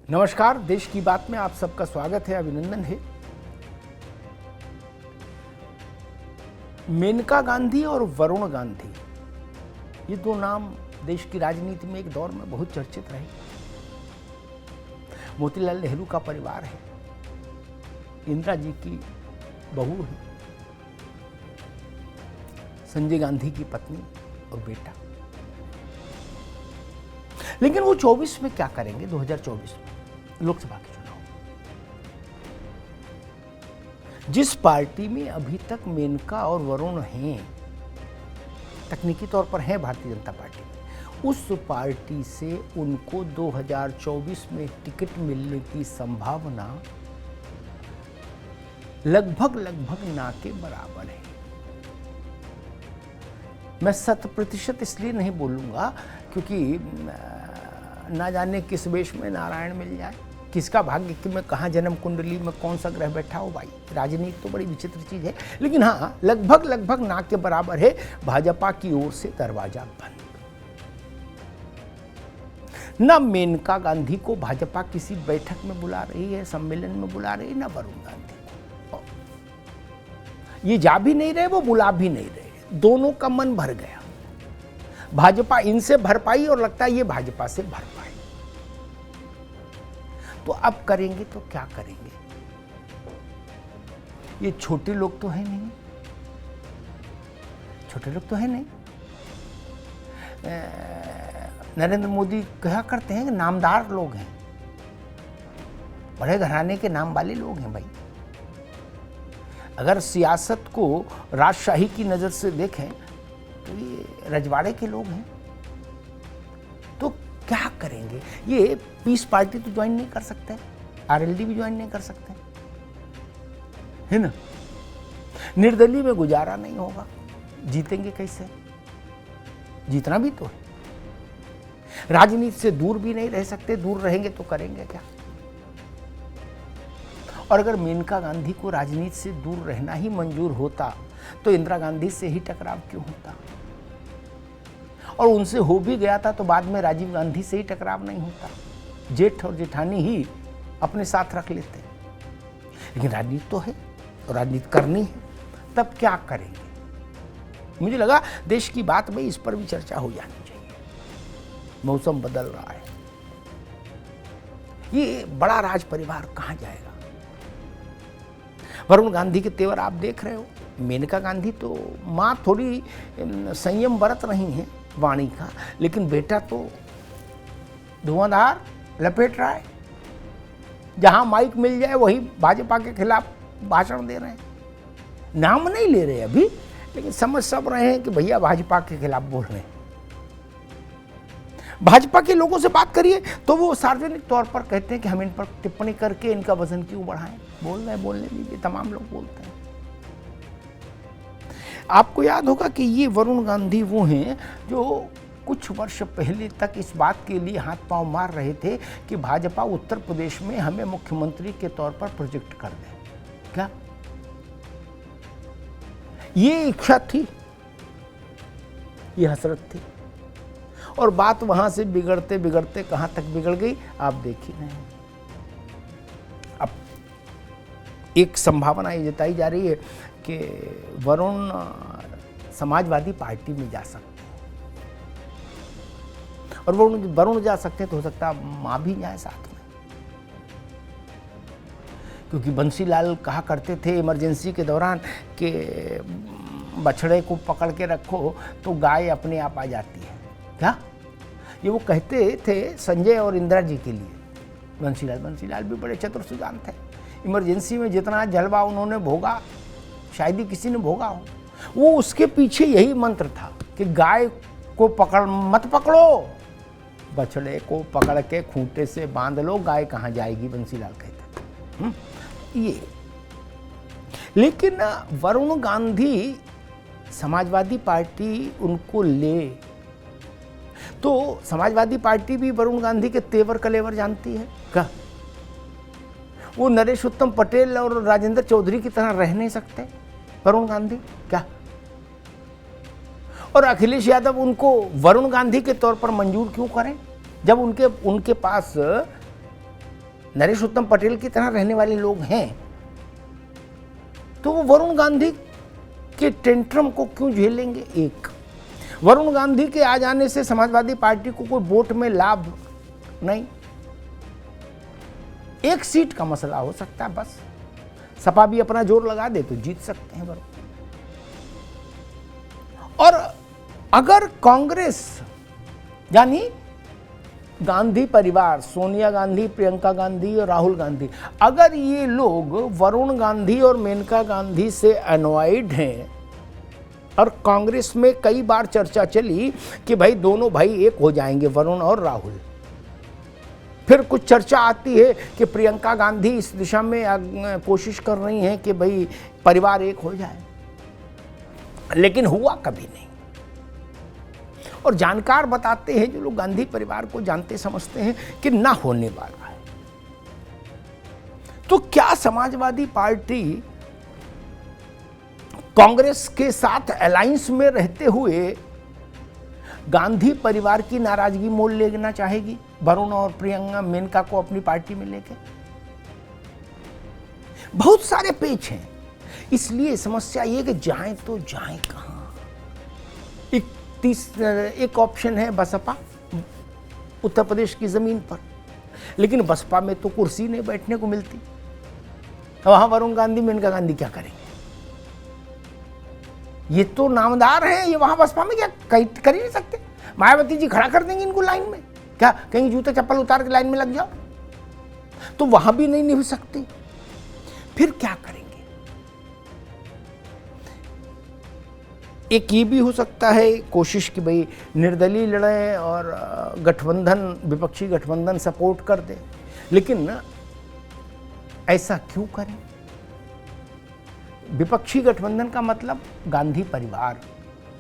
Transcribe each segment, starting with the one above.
नमस्कार, देश की बात में आप सबका स्वागत है, अभिनंदन है। मेनका गांधी और वरुण गांधी, ये दो नाम देश की राजनीति में एक दौर में बहुत चर्चित रहे। मोतीलाल नेहरू का परिवार है, इंदिरा जी की बहू है, संजय गांधी की पत्नी और बेटा। लेकिन वो 24 में क्या करेंगे? 2024 में लोकसभा के चुनाव, जिस पार्टी में अभी तक मेनका और वरुण हैं, तकनीकी तौर पर हैं भारतीय जनता पार्टी में, उस पार्टी से उनको 2024 में टिकट मिलने की संभावना लगभग ना के बराबर है। मैं 100% इसलिए नहीं बोलूंगा क्योंकि ना जाने किस वेश में नारायण मिल जाए, किसका भाग्य कि मैं कहाँ जन्म कुंडली में कौन सा ग्रह बैठा हो। भाई, राजनीति तो बड़ी विचित्र चीज है। लेकिन हाँ, लगभग ना के बराबर है। भाजपा की ओर से दरवाजा बंद। ना मेनका गांधी को भाजपा किसी बैठक में बुला रही है, सम्मेलन में बुला रही है, ना वरुण गांधी को। ये जा भी नहीं रहे, वो बुला भी नहीं रहे। दोनों का मन भर गया। भाजपा इनसे भर पाई और लगता है ये भाजपा से भर पाए। तो अब करेंगे तो क्या करेंगे? ये छोटे लोग तो है नहीं, छोटे लोग तो है नहीं। नरेंद्र मोदी कहा करते हैं कि नामदार लोग हैं, बड़े घराने के नाम वाले लोग हैं। भाई, अगर सियासत को राजशाही की नजर से देखें तो ये रजवाड़े के लोग हैं। तो क्या करेंगे? ये पीस पार्टी तो ज्वाइन नहीं कर सकते, आरएलडी भी ज्वाइन नहीं कर सकते, है ना। निर्दलीय में गुजारा नहीं होगा। जीतेंगे कैसे? जीतना भी तो है। राजनीति से दूर भी नहीं रह सकते। दूर रहेंगे तो करेंगे क्या? और अगर मेनका गांधी को राजनीति से दूर रहना ही मंजूर होता तो इंदिरा गांधी से ही टकराव क्यों होता? और उनसे हो भी गया था तो बाद में राजीव गांधी से ही टकराव नहीं होता। जेठ और जेठानी ही अपने साथ रख लेते। लेकिन राजनीति तो है और राजनीति करनी है, तब क्या करेंगे? मुझे लगा देश की बात में इस पर भी चर्चा हो जानी चाहिए। मौसम बदल रहा है, ये बड़ा राज परिवार कहां जाएगा? वरुण गांधी के तेवर आप देख रहे हो। मेनका गांधी तो मां थोड़ी संयम बरत रही है वाणी का, लेकिन बेटा तो धुआंधार लपेट रहा है। जहां माइक मिल जाए वही भाजपा के खिलाफ भाषण दे रहे हैं। नाम नहीं ले रहे अभी, लेकिन समझ सब रहे हैं कि भैया भाजपा के खिलाफ बोल रहे हैं। भाजपा के लोगों से बात करिए तो वो सार्वजनिक तौर पर कहते हैं कि हम इन पर टिप्पणी करके इनका वजन क्यों बढ़ाएं। बोल रहे हैं, बोलने दीजिए, तमाम लोग बोलते हैं। आपको याद होगा कि ये वरुण गांधी वो हैं जो कुछ वर्ष पहले तक इस बात के लिए हाथ पांव मार रहे थे कि भाजपा उत्तर प्रदेश में हमें मुख्यमंत्री के तौर पर प्रोजेक्ट कर दे। क्या ये इच्छा थी? ये हसरत थी? और बात वहां से बिगड़ते बिगड़ते कहां तक बिगड़ गई आप देख ही रहे हैं। अब एक संभावना ये जताई जा रही है कि वरुण समाजवादी पार्टी में जा सकते हैं, और वरुण जा सकते हैं तो हो सकता है मां भी जाए साथ में। क्योंकि बंसीलाल कहा करते थे इमरजेंसी के दौरान कि बछड़े को पकड़ के रखो तो गाय अपने आप आ जाती है। क्या ये वो कहते थे संजय और इंदिरा जी के लिए? बंसीलाल भी बड़े चतुर सुजान थे। इमरजेंसी में जितना जलवा उन्होंने भोगा शायद ही किसी ने भोगा हो। वो उसके पीछे यही मंत्र था कि गाय को मत पकड़ो, बछड़े को पकड़ के खूंटे से बांध लो, गाय कहाँ जाएगी, बंसीलाल कहते थे। ये लेकिन वरुण गांधी समाजवादी पार्टी उनको ले तो समाजवादी पार्टी भी वरुण गांधी के तेवर कलेवर जानती है क्या? वो नरेश उत्तम पटेल और राजेंद्र चौधरी की तरह रह नहीं सकते वरुण गांधी क्या? और अखिलेश यादव उनको वरुण गांधी के तौर पर मंजूर क्यों करें जब उनके पास नरेश उत्तम पटेल की तरह रहने वाले लोग हैं, तो वो वरुण गांधी के टेंट्रम को क्यों झेलेंगे? एक, वरुण गांधी के आ जाने से समाजवादी पार्टी को कोई वोट में लाभ नहीं, एक सीट का मसला हो सकता है बस। सपा भी अपना जोर लगा दे तो जीत सकते हैं वरुण। और अगर कांग्रेस यानी गांधी परिवार, सोनिया गांधी, प्रियंका गांधी और राहुल गांधी, अगर ये लोग वरुण गांधी और मेनका गांधी से अनॉयड हैं, और कांग्रेस में कई बार चर्चा चली कि भाई दोनों भाई एक हो जाएंगे, वरुण और राहुल, फिर कुछ चर्चा आती है कि प्रियंका गांधी इस दिशा में कोशिश कर रही हैं कि भाई परिवार एक हो जाए, लेकिन हुआ कभी नहीं। और जानकार बताते हैं, जो लोग गांधी परिवार को जानते समझते हैं, कि ना होने वाला है। तो क्या समाजवादी पार्टी कांग्रेस के साथ अलायंस में रहते हुए गांधी परिवार की नाराजगी मोल लेना चाहेगी, वरुण और प्रियंका मेनका को अपनी पार्टी में लेके? बहुत सारे पेच हैं, इसलिए समस्या ये कि जाएं तो जाएं कहां। एक ऑप्शन है बसपा, उत्तर प्रदेश की जमीन पर, लेकिन बसपा में तो कुर्सी नहीं बैठने को मिलती, वहां वरुण गांधी मेनका गांधी क्या करेंगे? ये तो नामदार हैं, ये वहां बसपा में क्या कर ही नहीं सकते। मायावती जी खड़ा कर देंगे इनको लाइन में, क्या कहीं जूते चप्पल उतार के लाइन में लग जाओ, तो वहां भी नहीं निभ सकती, फिर क्या करेंगे? एक ये भी हो सकता है कोशिश कि भाई निर्दलीय लड़े और गठबंधन, विपक्षी गठबंधन सपोर्ट कर दे, लेकिन ऐसा क्यों करें? विपक्षी गठबंधन का मतलब गांधी परिवार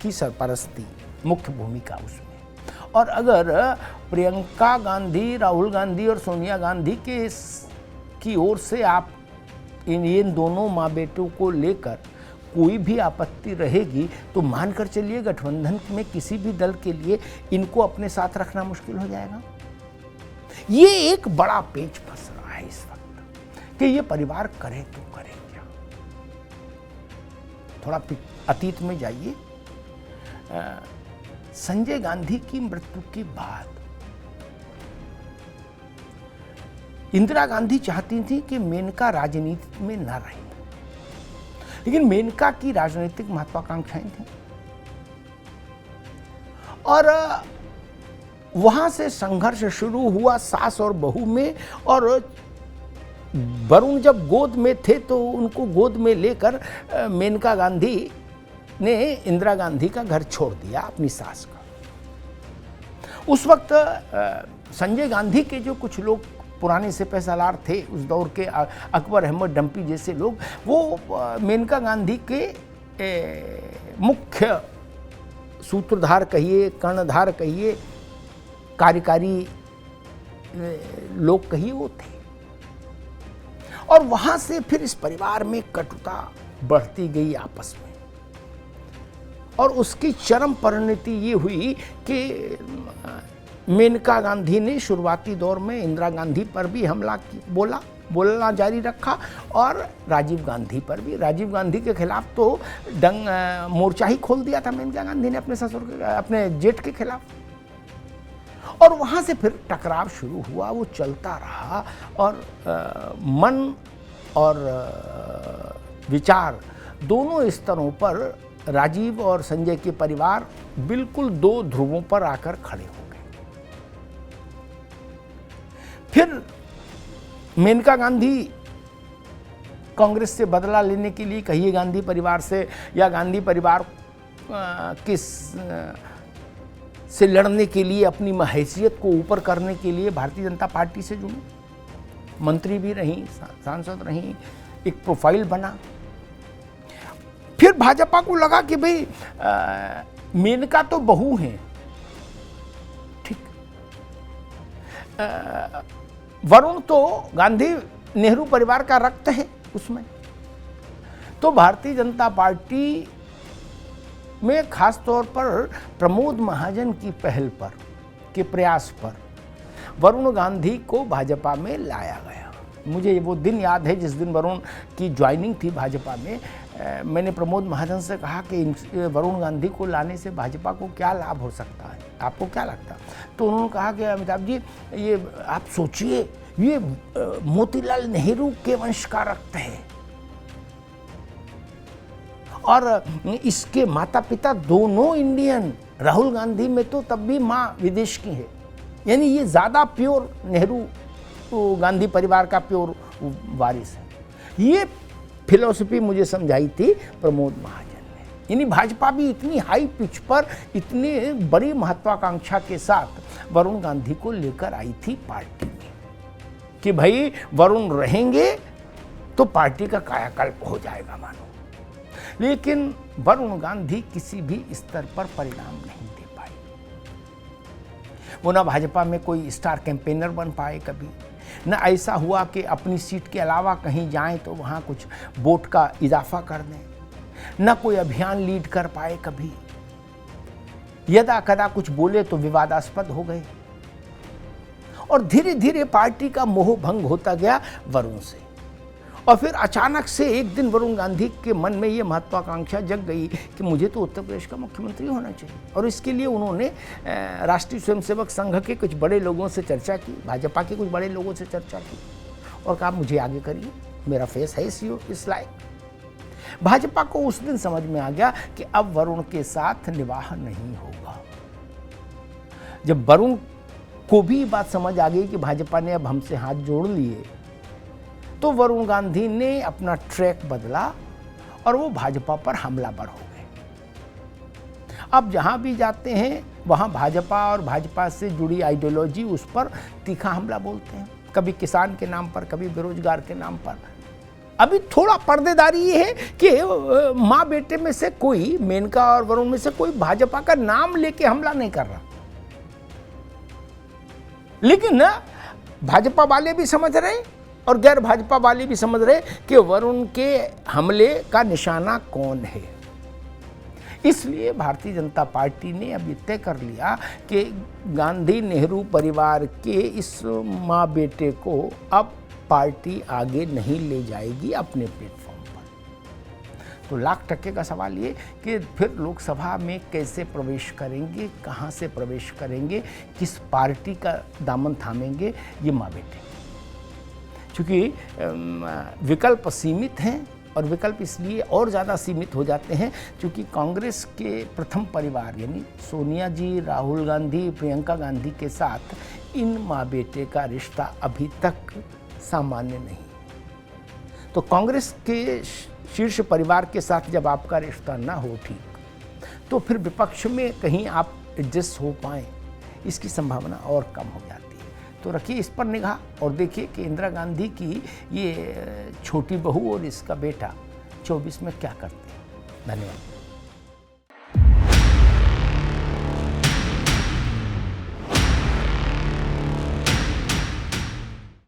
की सरपरस्ती, मुख्य भूमिका उसमें। और अगर प्रियंका गांधी, राहुल गांधी और सोनिया गांधी की ओर से आप इन दोनों माँ बेटों को लेकर कोई भी आपत्ति रहेगी, तो मानकर चलिए गठबंधन में किसी भी दल के लिए इनको अपने साथ रखना मुश्किल हो जाएगा। ये एक बड़ा पेच फंस रहा है इस वक्त कि ये परिवार करे तो करे क्या। थोड़ा अतीत में जाइए, संजय गांधी की मृत्यु के बाद इंदिरा गांधी चाहती थी कि मेनका राजनीति में न रहे, लेकिन मेनका की राजनीतिक महत्वाकांक्षाएं थी और वहां से संघर्ष शुरू हुआ सास और बहू में। और वरुण जब गोद में थे तो उनको गोद में लेकर मेनका गांधी ने इंदिरा गांधी का घर छोड़ दिया, अपनी सास का। उस वक्त संजय गांधी के जो कुछ लोग पुराने सिपह सालार थे उस दौर के, अकबर अहमद डंपी जैसे लोग, वो मेनका गांधी के मुख्य सूत्रधार कहिए, कर्णधार कहिए, कार्यकारी लोग कहिए, वो थे। और वहां से फिर इस परिवार में कटुता बढ़ती गई आपस में, और उसकी चरम परिणति ये हुई कि मेनका गांधी ने शुरुआती दौर में इंदिरा गांधी पर भी हमला बोलना जारी रखा, और राजीव गांधी पर भी। राजीव गांधी के खिलाफ तो मोर्चा ही खोल दिया था मेनका गांधी ने अपने जेठ के खिलाफ, और वहां से फिर टकराव शुरू हुआ, वो चलता रहा। और मन और विचार दोनों स्तरों पर राजीव और संजय के परिवार बिल्कुल दो ध्रुवों पर आकर खड़े हो गए। फिर मेनका गांधी कांग्रेस से बदला लेने के लिए, कहिए गांधी परिवार से या गांधी परिवार से लड़ने के लिए, अपनी हैसियत को ऊपर करने के लिए भारतीय जनता पार्टी से जुड़ी, मंत्री भी रही, सांसद रही, एक प्रोफाइल बना। फिर भाजपा को लगा कि भाई मेनका तो बहू हैं, ठीक, वरुण तो गांधी नेहरू परिवार का रक्त है उसमें, तो भारतीय जनता पार्टी में खास तौर पर प्रमोद महाजन की पहल पर, के प्रयास पर, वरुण गांधी को भाजपा में लाया गया। मुझे वो दिन याद है जिस दिन वरुण की ज्वाइनिंग थी भाजपा में। मैंने प्रमोद महाजन से कहा कि वरुण गांधी को लाने से भाजपा को क्या लाभ हो सकता है, आपको क्या लगता है? तो उन्होंने कहा कि अमिताभ जी, ये आप सोचिए, ये मोतीलाल नेहरू के वंश का रक्त है और इसके माता पिता दोनों इंडियन। राहुल गांधी में तो तब भी माँ विदेश की है, यानी ये ज़्यादा प्योर नेहरू गांधी परिवार का प्योर वारिस है। ये फिलॉसफी मुझे समझाई थी प्रमोद महाजन ने। यानी भाजपा भी इतनी हाई पिच पर इतनी बड़ी महत्वाकांक्षा के साथ वरुण गांधी को लेकर आई थी पार्टी में कि भाई वरुण रहेंगे तो पार्टी का कायाकल्प हो जाएगा मानो। लेकिन वरुण गांधी किसी भी स्तर पर परिणाम नहीं दे पाए। वो ना भाजपा में कोई स्टार कैंपेनर बन पाए कभी, न ऐसा हुआ कि अपनी सीट के अलावा कहीं जाएं तो वहाँ कुछ वोट का इजाफा कर दें, न कोई अभियान लीड कर पाए कभी। यदा कदा कुछ बोले तो विवादास्पद हो गए और धीरे धीरे पार्टी का मोह भंग होता गया वरुण से। और फिर अचानक से एक दिन वरुण गांधी के मन में ये महत्वाकांक्षा जग गई कि मुझे तो उत्तर प्रदेश का मुख्यमंत्री होना चाहिए। और इसके लिए उन्होंने राष्ट्रीय स्वयंसेवक संघ के कुछ बड़े लोगों से चर्चा की, भाजपा के कुछ बड़े लोगों से चर्चा की और कहा मुझे आगे करिए, मेरा फेस है इस लायक। भाजपा को उस दिन समझ में आ गया कि अब वरुण के साथ निवाह नहीं होगा। जब वरुण को भी बात समझ आ गई कि भाजपा ने अब हमसे हाथ जोड़ लिए, तो वरुण गांधी ने अपना ट्रैक बदला और वो भाजपा पर हमलावर हो गए। अब जहां भी जाते हैं वहां भाजपा और भाजपा से जुड़ी आइडियोलॉजी उस पर तीखा हमला बोलते हैं, कभी किसान के नाम पर, कभी बेरोजगार के नाम पर। अभी थोड़ा पर्देदारी ये है कि माँ बेटे में से कोई, मेनका और वरुण में से कोई भाजपा का नाम लेके हमला नहीं कर रहा, लेकिन ना भाजपा वाले भी समझ रहे और गैर भाजपा वाले भी समझ रहे कि वरुण के हमले का निशाना कौन है। इसलिए भारतीय जनता पार्टी ने अब तय कर लिया कि गांधी नेहरू परिवार के इस माँ बेटे को अब पार्टी आगे नहीं ले जाएगी अपने प्लेटफॉर्म पर। तो लाख टक्के का सवाल ये कि फिर लोकसभा में कैसे प्रवेश करेंगे, कहाँ से प्रवेश करेंगे, किस पार्टी का दामन थामेंगे, ये माँ बेटे। क्योंकि विकल्प सीमित हैं और विकल्प इसलिए और ज़्यादा सीमित हो जाते हैं क्योंकि कांग्रेस के प्रथम परिवार यानी सोनिया जी, राहुल गांधी, प्रियंका गांधी के साथ इन माँ बेटे का रिश्ता अभी तक सामान्य नहीं। तो कांग्रेस के शीर्ष परिवार के साथ जब आपका रिश्ता ना हो ठीक, तो फिर विपक्ष में कहीं आप एडजस्ट हो पाएँ, इसकी संभावना और कम हो जाती है। तो रखिए इस पर निगाह और देखिए कि इंदिरा गांधी की ये छोटी बहू और इसका बेटा 24 में क्या करते हैं। धन्यवाद।